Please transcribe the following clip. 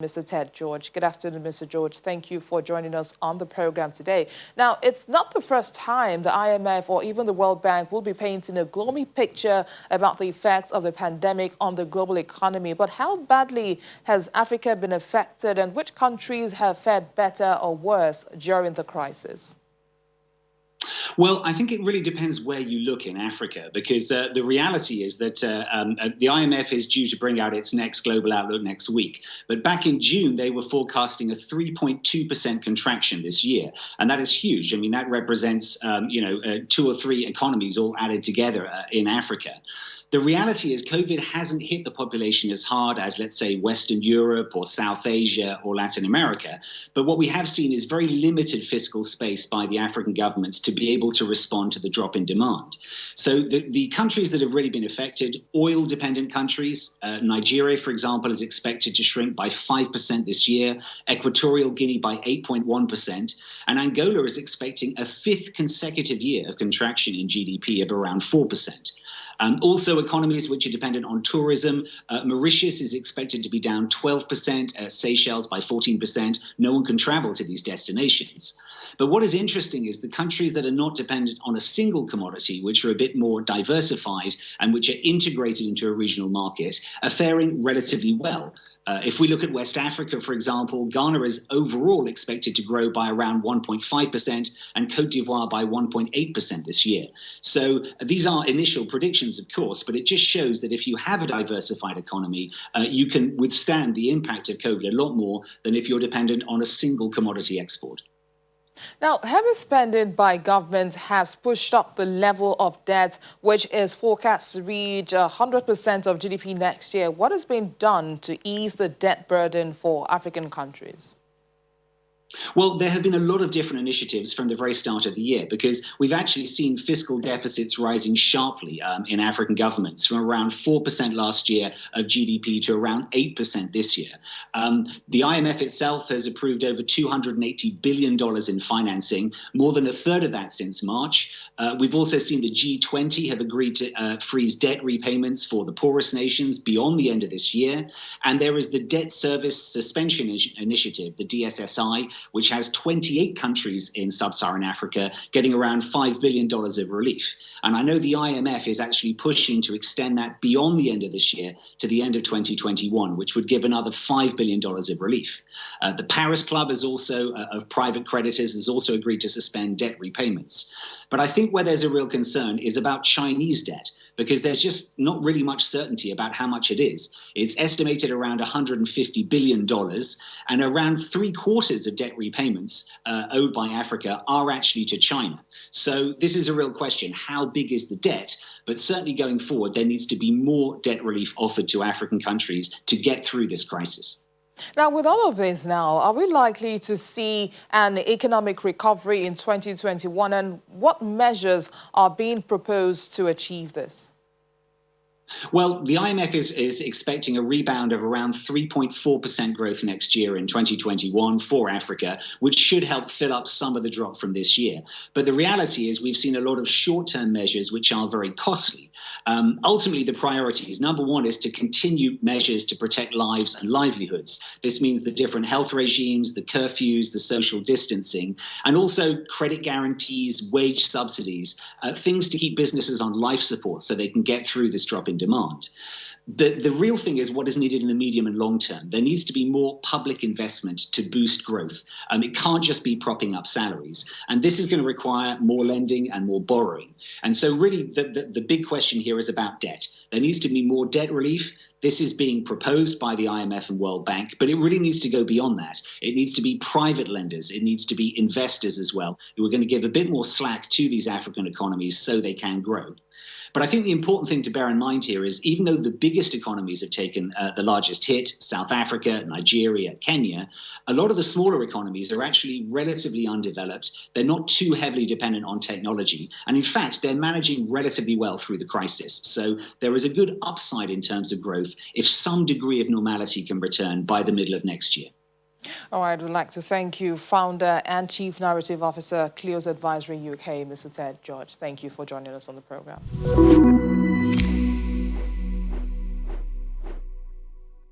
Mr. Ted George. Good afternoon, Mr. George. Thank you for joining us on the program today. Now, it's not the first time the IMF or even the World Bank will be painting a gloomy picture about the effects of the pandemic on the global economy. But how badly has Africa been affected, and which countries have fared better or worse during the crisis? Well, I think it really depends where you look in Africa, because the reality is that the IMF is due to bring out its next global outlook next week. But back in June, they were forecasting a 3.2% contraction this year. And that is huge. I mean, that represents, two or three economies all added together in Africa. The reality is COVID hasn't hit the population as hard as, let's say, Western Europe or South Asia or Latin America. But what we have seen is very limited fiscal space by the African governments to be able to respond to the drop in demand. So the countries that have really been affected, oil-dependent countries, Nigeria, for example, is expected to shrink by 5% this year, Equatorial Guinea by 8.1%, and Angola is expecting a fifth consecutive year of contraction in GDP of around 4%. Also, economies which are dependent on tourism, Mauritius is expected to be down 12%, Seychelles by 14%. No one can travel to these destinations. But what is interesting is the countries that are not dependent on a single commodity, which are a bit more diversified and which are integrated into a regional market, are faring relatively well. If we look at West Africa, for example, Ghana is overall expected to grow by around 1.5% and Cote d'Ivoire by 1.8% this year. So these are initial predictions, of course, but it just shows that if you have a diversified economy, you can withstand the impact of COVID a lot more than if you're dependent on a single commodity export. Now, heavy spending by governments has pushed up the level of debt, which is forecast to reach 100% of GDP next year. What has been done to ease the debt burden for African countries? Well, there have been a lot of different initiatives from the very start of the year, because we've actually seen fiscal deficits rising sharply in African governments from around 4% last year of GDP to around 8% this year. The IMF itself has approved over $280 billion in financing, more than a third of that since March. We've also seen the G20 have agreed to freeze debt repayments for the poorest nations beyond the end of this year. And there is the Debt Service Suspension Initiative, the DSSI, which has 28 countries in sub-Saharan Africa getting around $5 billion of relief. And I know the IMF is actually pushing to extend that beyond the end of this year to the end of 2021, which would give another $5 billion of relief. The Paris Club is also, of private creditors, has also agreed to suspend debt repayments. But I think where there's a real concern is about Chinese debt, because there's just not really much certainty about how much it is. It's estimated around $150 billion, and around 3/4 of debt repayments owed by Africa are actually to China. So this is a real question. How big is the debt? But certainly going forward, there needs to be more debt relief offered to African countries to get through this crisis. Now, with all of this now, are we likely to see an economic recovery in 2021, and what measures are being proposed to achieve this? Well, the IMF is expecting a rebound of around 3.4% growth next year in 2021 for Africa, which should help fill up some of the drop from this year. But the reality is we've seen a lot of short-term measures which are very costly. Ultimately, the priorities, number one, is to continue measures to protect lives and livelihoods. This means the different health regimes, the curfews, the social distancing, and also credit guarantees, wage subsidies, things to keep businesses on life support so they can get through this drop in demand. The real thing is what is needed in the medium and long term. There needs to be more public investment to boost growth. It can't just be propping up salaries. And this is going to require more lending and more borrowing. And so really the big question here is about debt. There needs to be more debt relief. This is being proposed by the IMF and World Bank, but it really needs to go beyond that. It needs to be private lenders. It needs to be investors as well, who are going to give a bit more slack to these African economies so they can grow. But I think the important thing to bear in mind here is even though the biggest economies have taken the largest hit, South Africa, Nigeria, Kenya, a lot of the smaller economies are actually relatively undeveloped. They're not too heavily dependent on technology. And in fact, they're managing relatively well through the crisis. So there is a good upside in terms of growth if some degree of normality can return by the middle of next year. All right, we'd like to thank you, Founder and Chief Narrative Officer, Clio's Advisory UK, Mr. Ted George. Thank you for joining us on the program.